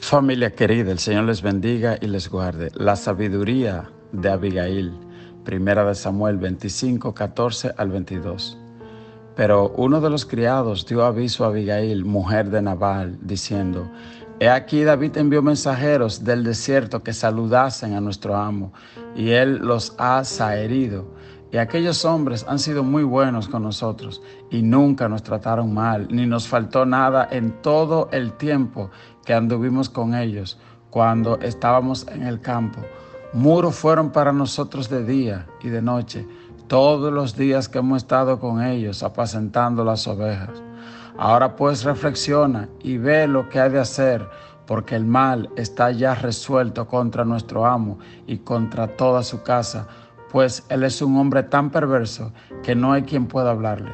Familia querida, el Señor les bendiga y les guarde. La sabiduría de Abigail, Primera de Samuel 25, 14 al 22. Pero uno de los criados dio aviso a Abigail, mujer de Nabal, diciendo: He aquí David envió mensajeros del desierto que saludasen a nuestro amo, y él los ha zaherido. Y aquellos hombres han sido muy buenos con nosotros, y nunca nos trataron mal, ni nos faltó nada en todo el tiempo que anduvimos con ellos, cuando estábamos en el campo. Muros fueron para nosotros de día y de noche, todos los días que hemos estado con ellos, apacentando las ovejas. Ahora pues reflexiona y ve lo que hay de hacer, porque el mal está ya resuelto contra nuestro amo y contra toda su casa, pues él es un hombre tan perverso que no hay quien pueda hablarle.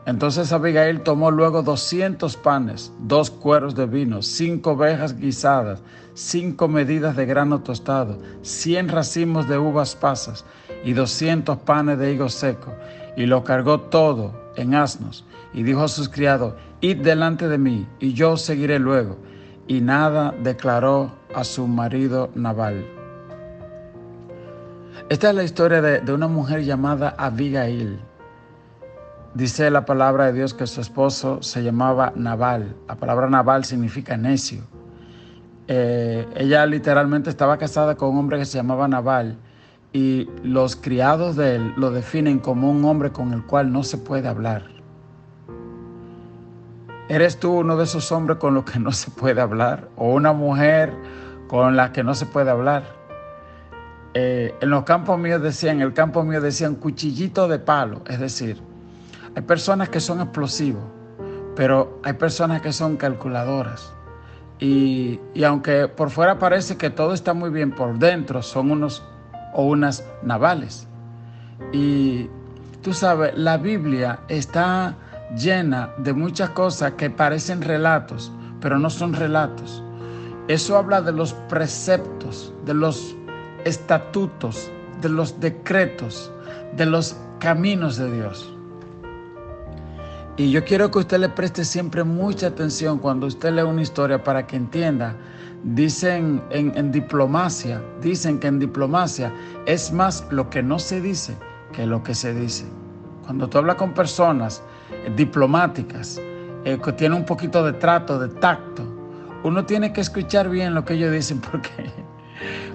Entonces Abigail tomó luego 200 panes, 2 cueros de vino, 5 ovejas guisadas, 5 medidas de grano tostado, 100 racimos de uvas pasas y 200 panes de higo seco, y lo cargó todo en asnos, y dijo a sus criados: Id delante de mí, y yo os seguiré luego. Y nada declaró a su marido Nabal. Esta es la historia de una mujer llamada Abigail. Dice la palabra de Dios que su esposo se llamaba Nabal. La palabra Nabal significa necio. Ella literalmente estaba casada con un hombre que se llamaba Nabal, y los criados de él lo definen como un hombre con el cual no se puede hablar. ¿Eres tú uno de esos hombres con los que no se puede hablar? ¿O una mujer con la que no se puede hablar? En el campo mío decían cuchillito de palo. Es decir, hay personas que son explosivos, pero hay personas que son calculadoras. Y aunque por fuera parece que todo está muy bien, por dentro son unos o unas navales. Y tú sabes, la Biblia está llena de muchas cosas que parecen relatos, pero no son relatos. Eso habla de los preceptos, de los estatutos, de los decretos, de los caminos de Dios. Y yo quiero que usted le preste siempre mucha atención cuando usted lee una historia, para que entienda. Dicen en diplomacia, dicen que en diplomacia es más lo que no se dice que lo que se dice. Cuando tú hablas con personas diplomáticas, que tienen un poquito de trato, de tacto, uno tiene que escuchar bien lo que ellos dicen,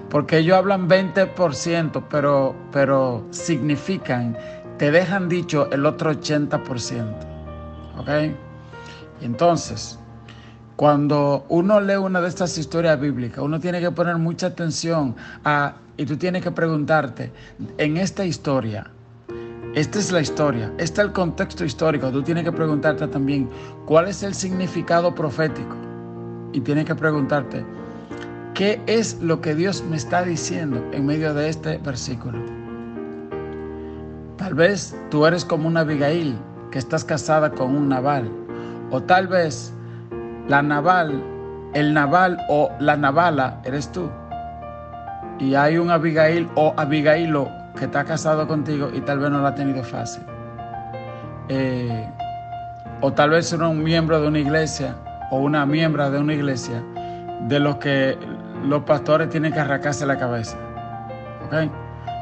porque ellos hablan 20%, pero significan, te dejan dicho el otro 80%. ¿Ok? Entonces, cuando uno lee una de estas historias bíblicas, uno tiene que poner mucha atención y tú tienes que preguntarte, en esta historia, esta es la historia, este es el contexto histórico. Tú tienes que preguntarte también cuál es el significado profético, y tienes que preguntarte qué es lo que Dios me está diciendo en medio de este versículo. Tal vez tú eres como una Abigail, que estás casada con un Nabal, o tal vez el Nabal o la Nabala eres tú, y hay un Abigail o Abigailo que está casado contigo y tal vez no lo ha tenido fácil. O tal vez eres un miembro de una iglesia o una miembra de una iglesia de los que los pastores tienen que arrancarse la cabeza, ¿ok?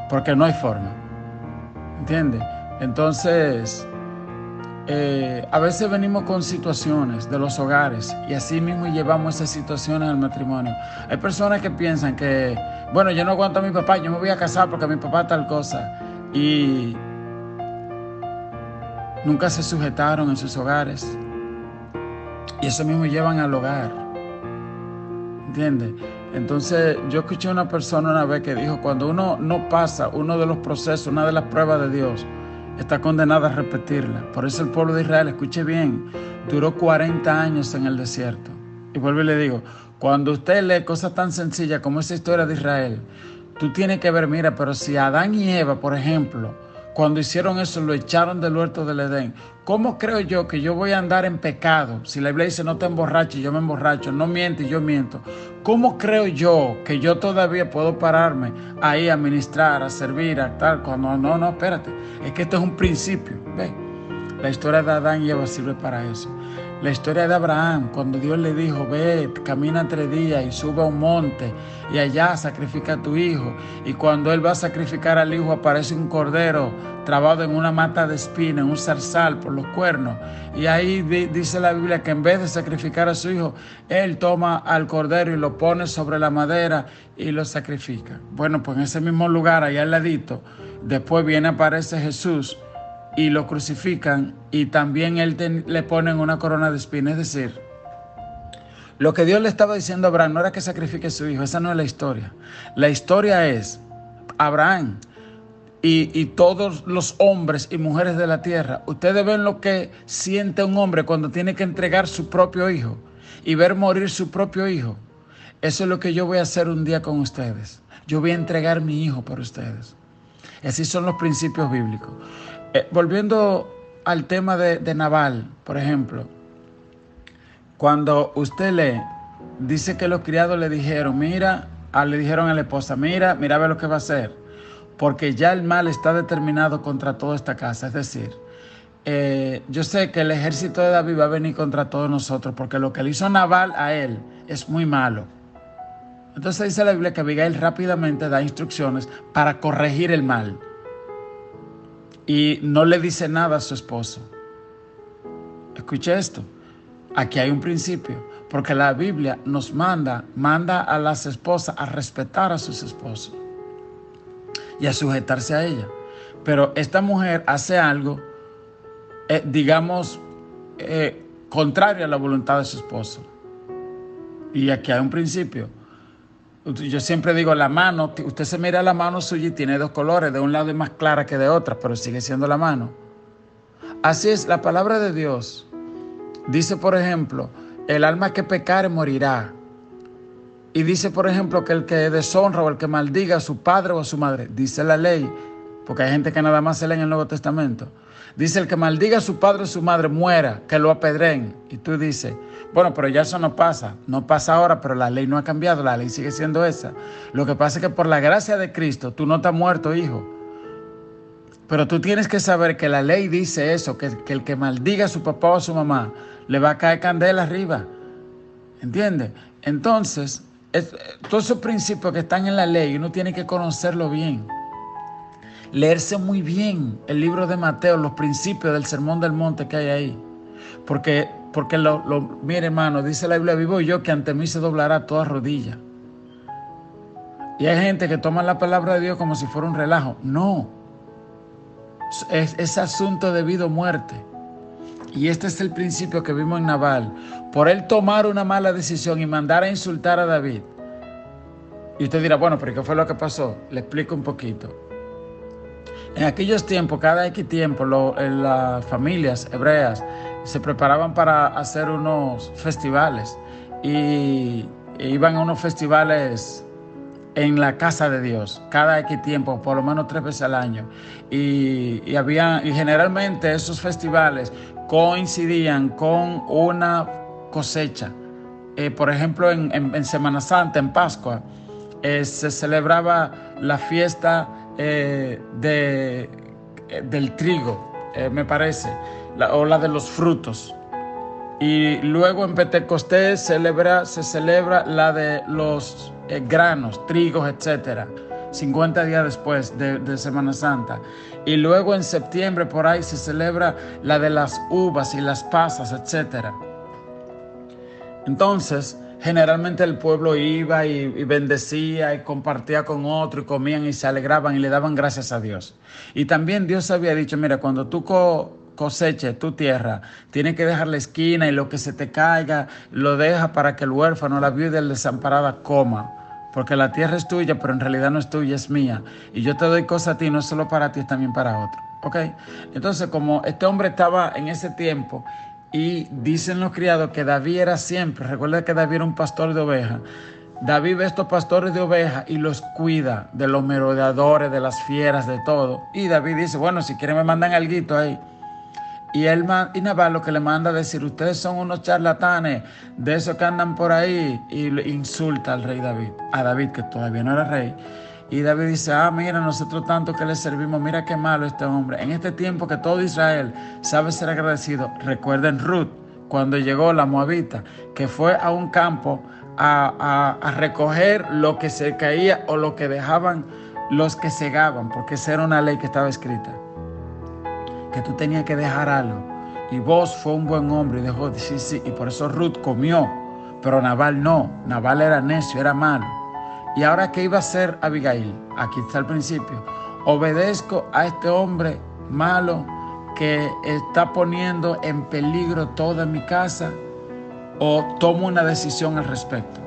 Porque no hay forma, ¿entiendes? Entonces, a veces venimos con situaciones de los hogares y así mismo llevamos esas situaciones al matrimonio. Hay personas que piensan que, bueno, yo no aguanto a mi papá, yo me voy a casar porque mi papá tal cosa, y nunca se sujetaron en sus hogares, y eso mismo llevan al hogar, ¿entiendes? Entonces yo escuché a una persona una vez que dijo: cuando uno no pasa uno de los procesos, una de las pruebas de Dios, está condenada a repetirla. Por eso el pueblo de Israel, escuche bien, duró 40 años en el desierto. Y vuelvo y le digo, cuando usted lee cosas tan sencillas como esa historia de Israel, tú tienes que ver, mira, pero si Adán y Eva, por ejemplo, cuando hicieron eso, lo echaron del huerto del Edén, ¿cómo creo yo que yo voy a andar en pecado? Si la Biblia dice no te emborraches, yo me emborracho, no mientes, yo miento. ¿Cómo creo yo que yo todavía puedo pararme ahí a ministrar, a servir, a tal? Cuando no, espérate, es que esto es un principio, ¿ves? La historia de Adán y Eva sirve para eso. La historia de Abraham, cuando Dios le dijo, ve, camina 3 días y sube a un monte y allá sacrifica a tu hijo. Y cuando él va a sacrificar al hijo, aparece un cordero trabado en una mata de espina, en un zarzal por los cuernos. Y ahí dice la Biblia que en vez de sacrificar a su hijo, él toma al cordero y lo pone sobre la madera y lo sacrifica. Bueno, pues en ese mismo lugar, allá al ladito, después aparece Jesús y lo crucifican y también le ponen una corona de espinas. Es decir, lo que Dios le estaba diciendo a Abraham no era que sacrifique a su hijo. Esa no es la historia. La historia es Abraham y todos los hombres y mujeres de la tierra. Ustedes ven lo que siente un hombre cuando tiene que entregar su propio hijo y ver morir su propio hijo. Eso es lo que yo voy a hacer un día con ustedes. Yo voy a entregar mi hijo por ustedes. Así son los principios bíblicos. Volviendo al tema de Nabal, por ejemplo, cuando usted lee, dice que los criados le dijeron, le dijeron a la esposa, mira a ver lo que va a hacer, porque ya el mal está determinado contra toda esta casa. Es decir, yo sé que el ejército de David va a venir contra todos nosotros, porque lo que le hizo Nabal a él es muy malo. Entonces dice la Biblia que Abigail rápidamente da instrucciones para corregir el mal. Y no le dice nada a su esposo. Escuche esto. Aquí hay un principio. Porque la Biblia nos manda a las esposas a respetar a sus esposos y a sujetarse a ella. Pero esta mujer hace algo, contrario a la voluntad de su esposo. Y aquí hay un principio. Yo siempre digo, la mano, usted se mira la mano suya y tiene 2 colores, de un lado es más clara que de otra, pero sigue siendo la mano. Así es, la palabra de Dios dice, por ejemplo, el alma que pecare morirá. Y dice, por ejemplo, que el que deshonra o el que maldiga a su padre o a su madre, dice la ley, porque hay gente que nada más se lee en el Nuevo Testamento, dice, el que maldiga a su padre o su madre muera, que lo apedreen. Y tú dices, bueno, pero ya eso no pasa ahora, pero la ley no ha cambiado, la ley sigue siendo esa. Lo que pasa es que por la gracia de Cristo, tú no estás muerto, hijo. Pero tú tienes que saber que la ley dice eso, que el que maldiga a su papá o a su mamá, le va a caer candela arriba. ¿Entiendes? Entonces, todos esos principios que están en la ley, uno tiene que conocerlo bien. Leerse muy bien el libro de Mateo, los principios del Sermón del Monte que hay ahí. Porque mire, hermano, dice la Biblia, vivo yo que ante mí se doblará toda rodilla. Y hay gente que toma la palabra de Dios como si fuera un relajo. No. Es asunto de vida o muerte. Y este es el principio que vimos en Nabal. Por él tomar una mala decisión y mandar a insultar a David. Y usted dirá, bueno, pero ¿qué fue lo que pasó? Le explico un poquito. En aquellos tiempos, cada X tiempo, las familias hebreas se preparaban para hacer unos festivales. Y iban a unos festivales en la casa de Dios, cada X tiempo, por lo menos 3 veces al año. Y generalmente esos festivales coincidían con una cosecha. Por ejemplo, en Semana Santa, en Pascua, se celebraba la fiesta del trigo, me parece, o la de los frutos. Y luego en Pentecostés se celebra la de los granos, trigos, etcétera, 50 días después de Semana Santa. Y luego en septiembre por ahí se celebra la de las uvas y las pasas, etcétera. Entonces, generalmente el pueblo iba y bendecía y compartía con otro y comían y se alegraban y le daban gracias a Dios. Y también Dios había dicho, mira, cuando tú coseche tu tierra, tienes que dejar la esquina y lo que se te caiga, lo deja para que el huérfano, la viuda y la desamparada coma. Porque la tierra es tuya, pero en realidad no es tuya, es mía. Y yo te doy cosas a ti, no solo para ti, es también para otro. ¿Ok? Entonces, como este hombre estaba en ese tiempo, y dicen los criados que David era siempre, recuerda que David era un pastor de ovejas. David ve a estos pastores de ovejas y los cuida de los merodeadores, de las fieras, de todo. Y David dice, bueno, si quieren me mandan alguito ahí. Y Nabal lo que le manda a decir, ustedes son unos charlatanes de esos que andan por ahí, y insulta al rey David, a David que todavía no era rey, Y David dice, mira, nosotros tanto que le servimos, mira qué malo este hombre. En este tiempo que todo Israel sabe ser agradecido, recuerden Ruth, cuando llegó la moabita, que fue a un campo a recoger lo que se caía o lo que dejaban los que segaban, porque esa era una ley que estaba escrita, que tú tenías que dejar algo. Y vos fue un buen hombre y dejó, sí, y por eso Ruth comió, pero Nabal no. Nabal era necio, era malo. ¿Y ahora qué iba a hacer Abigail? Aquí está el principio. Obedezco a este hombre malo que está poniendo en peligro toda mi casa, o tomo una decisión al respecto.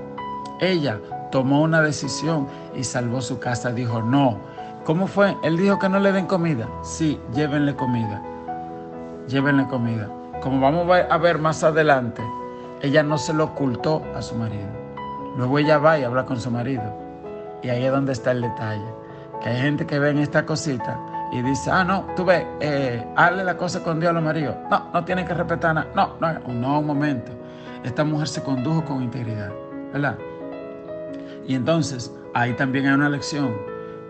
Ella tomó una decisión y salvó su casa. Dijo, no. ¿Cómo fue? Él dijo que no le den comida. Sí, llévenle comida. Llévenle comida. Como vamos a ver más adelante, ella no se lo ocultó a su marido. Luego ella va y habla con su marido. Y ahí es donde está el detalle. Que hay gente que ve en esta cosita y dice, no, tú ves, hazle la cosa con Dios a los maridos. No tienen que respetar nada. No, un momento. Esta mujer se condujo con integridad, ¿verdad? Y entonces, ahí también hay una lección.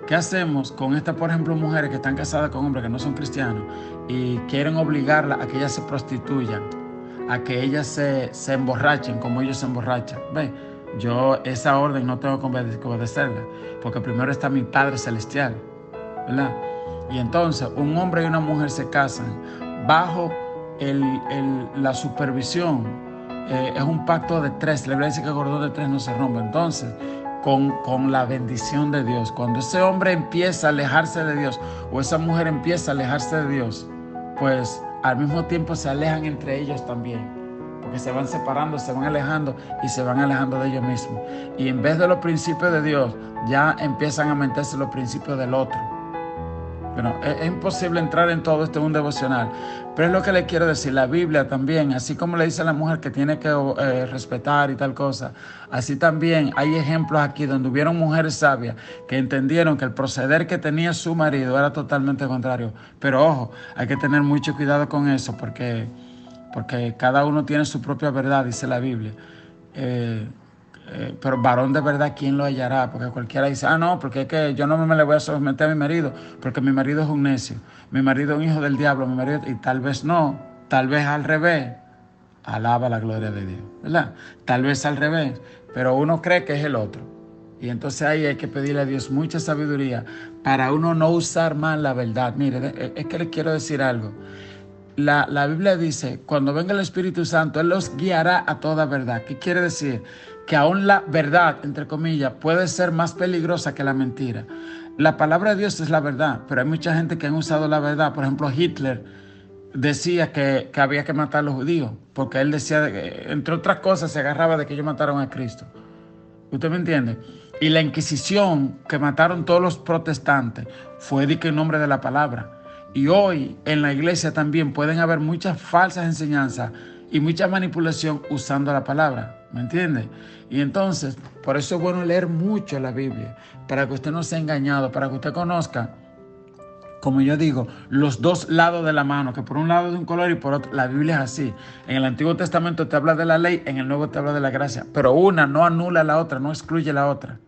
¿Qué hacemos con estas, por ejemplo, mujeres que están casadas con hombres que no son cristianos y quieren obligarlas a que ellas se prostituyan, a que ellas se emborrachen como ellos se emborrachan? Ve, yo esa orden no tengo que obedecerla, porque primero está mi Padre Celestial, ¿verdad? Y entonces un hombre y una mujer se casan bajo la supervisión. Es un pacto de tres. La Biblia dice que el cordón de tres no se rompe. Entonces, con la bendición de Dios, cuando ese hombre empieza a alejarse de Dios o esa mujer empieza a alejarse de Dios, pues al mismo tiempo se alejan entre ellos también, porque se van separando, se van alejando y se van alejando de ellos mismos. Y en vez de los principios de Dios, ya empiezan a meterse los principios del otro. Bueno, es imposible entrar en todo esto en un devocional, pero es lo que le quiero decir. La Biblia también, así como le dice a la mujer que tiene que respetar y tal cosa, así también hay ejemplos aquí donde hubieron mujeres sabias que entendieron que el proceder que tenía su marido era totalmente contrario. Pero ojo, hay que tener mucho cuidado con eso, porque cada uno tiene su propia verdad, dice la Biblia. Pero varón de verdad, ¿quién lo hallará? Porque cualquiera dice, no, porque es que yo no me le voy a someter a mi marido, porque mi marido es un necio, mi marido es un hijo del diablo, mi marido, y tal vez no, tal vez al revés. Alaba la gloria de Dios, ¿verdad? Tal vez al revés, pero uno cree que es el otro. Y entonces ahí hay que pedirle a Dios mucha sabiduría para uno no usar mal la verdad. Mire, es que le quiero decir algo. La Biblia dice, cuando venga el Espíritu Santo, Él los guiará a toda verdad. ¿Qué quiere decir? Que aún la verdad, entre comillas, puede ser más peligrosa que la mentira. La palabra de Dios es la verdad, pero hay mucha gente que han usado la verdad. Por ejemplo, Hitler decía que había que matar a los judíos, porque él decía, entre otras cosas, se agarraba de que ellos mataron a Cristo. ¿Usted me entiende? Y la Inquisición, que mataron todos los protestantes, fue en nombre de la palabra. Y hoy en la iglesia también pueden haber muchas falsas enseñanzas y mucha manipulación usando la palabra, ¿me entiende? Y entonces, por eso es bueno leer mucho la Biblia, para que usted no sea engañado, para que usted conozca, como yo digo, los dos lados de la mano, que por un lado es de un color y por otro. La Biblia es así. En el Antiguo Testamento te habla de la ley, en el Nuevo te habla de la gracia, pero una no anula la otra, no excluye la otra.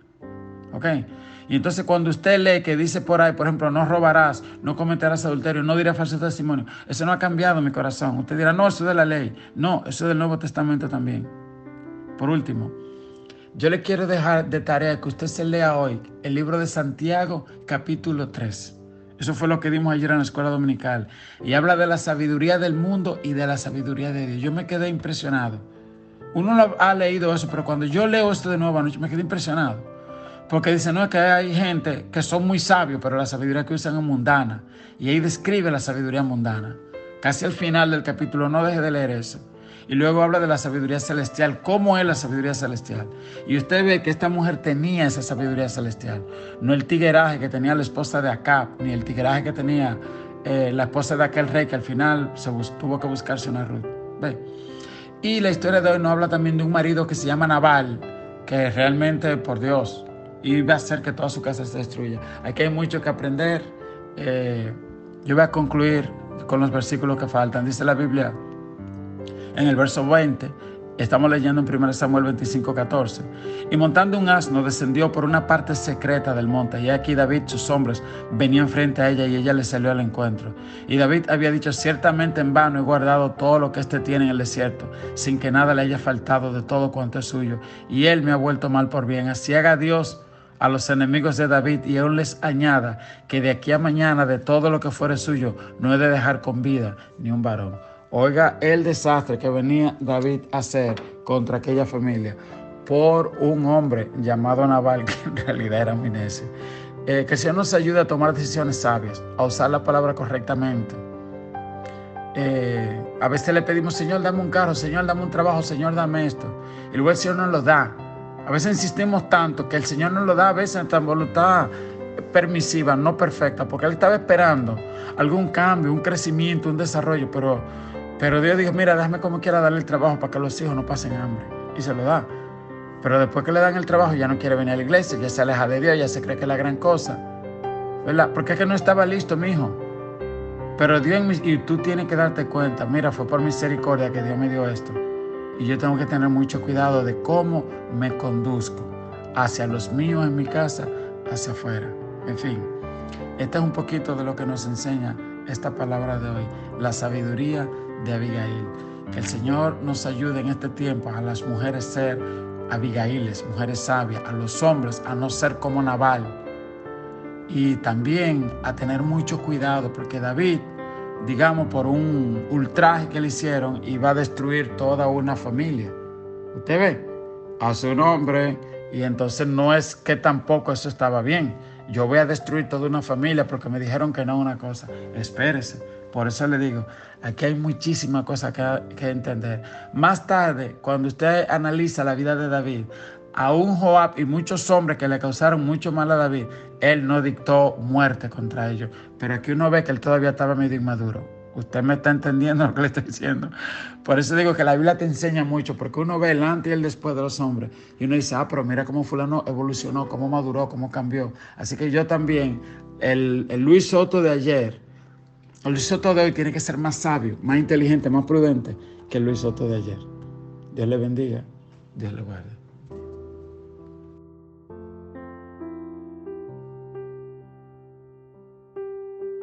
¿Ok? Y entonces cuando usted lee que dice por ahí, por ejemplo, no robarás, no cometerás adulterio, no dirás falso testimonio, eso no ha cambiado mi corazón. Usted dirá, no, eso es de la ley. No, eso es del Nuevo Testamento también. Por último, yo le quiero dejar de tarea que usted se lea hoy el libro de Santiago, capítulo 3. Eso fue lo que dimos ayer en la escuela dominical. Y habla de la sabiduría del mundo y de la sabiduría de Dios. Yo me quedé impresionado. Uno ha leído eso, pero cuando yo leo esto de nuevo anoche, me quedé impresionado. Porque dice, no, es que hay gente que son muy sabios, pero la sabiduría que usan es mundana. Y ahí describe la sabiduría mundana. Casi al final del capítulo, no deje de leer eso. Y luego habla de la sabiduría celestial. ¿Cómo es la sabiduría celestial? Y usted ve que esta mujer tenía esa sabiduría celestial. No el tigueraje que tenía la esposa de Acab, ni el tigueraje que tenía la esposa de aquel rey que al final tuvo que buscarse una Ruth. ¿Ve? Y la historia de hoy nos habla también de un marido que se llama Nabal, que realmente, por Dios, iba a hacer que toda su casa se destruya. Aquí hay mucho que aprender. Yo voy a concluir con los versículos que faltan. Dice la Biblia en el verso 20, Estamos leyendo en 1 Samuel 25:14. Y montando un asno descendió por una parte secreta del monte. Y aquí David, sus hombres, venían frente a ella y ella le salió al encuentro. Y David había dicho: ciertamente en vano he guardado todo lo que éste tiene en el desierto, sin que nada le haya faltado de todo cuanto es suyo. Y él me ha vuelto mal por bien. Así haga Dios a los enemigos de David y aún les añada que de aquí a mañana de todo lo que fuere suyo no he de dejar con vida ni un varón. Oiga el desastre que venía David a hacer contra aquella familia por un hombre llamado Nabal, que en realidad era muy necio. Que el Señor nos ayude a tomar decisiones sabias, a usar la palabra correctamente. A veces le pedimos: Señor, dame un carro, Señor, dame un trabajo, Señor, dame esto. Y luego el Señor nos lo da. A veces insistimos tanto que el Señor nos lo da, a veces en tan voluntad permisiva, no perfecta, porque Él estaba esperando algún cambio, un crecimiento, un desarrollo, pero Dios dijo: mira, déjame como quiera darle el trabajo para que los hijos no pasen hambre. Y se lo da. Pero después que le dan el trabajo ya no quiere venir a la iglesia, ya se aleja de Dios, ya se cree que es la gran cosa, ¿verdad? Porque es que no estaba listo, mi hijo. Pero Dios, y tú tienes que darte cuenta: mira, fue por misericordia que Dios me dio esto. Y yo tengo que tener mucho cuidado de cómo me conduzco hacia los míos en mi casa, hacia afuera. En fin, este es un poquito de lo que nos enseña esta palabra de hoy, la sabiduría de Abigail. Que el Señor nos ayude en este tiempo a las mujeres ser Abigailes, mujeres sabias, a los hombres a no ser como Nabal. Y también a tener mucho cuidado, porque David, digamos, por un ultraje que le hicieron, iba a destruir toda una familia. Usted ve, a su nombre, y entonces no es que tampoco eso estaba bien. Yo voy a destruir toda una familia porque me dijeron que no una cosa. Espérese. Por eso le digo, aquí hay muchísimas cosas que entender. Más tarde, cuando usted analiza la vida de David, aún Joab y muchos hombres que le causaron mucho mal a David, él no dictó muerte contra ellos. Pero aquí uno ve que él todavía estaba medio inmaduro. Usted me está entendiendo lo que le estoy diciendo. Por eso digo que la Biblia te enseña mucho, porque uno ve el antes y el después de los hombres. Y uno dice: pero mira cómo fulano evolucionó, cómo maduró, cómo cambió. Así que yo también, el Luis Soto de ayer, el Luis Soto de hoy tiene que ser más sabio, más inteligente, más prudente que el Luis Soto de ayer. Dios le bendiga, Dios le guarde.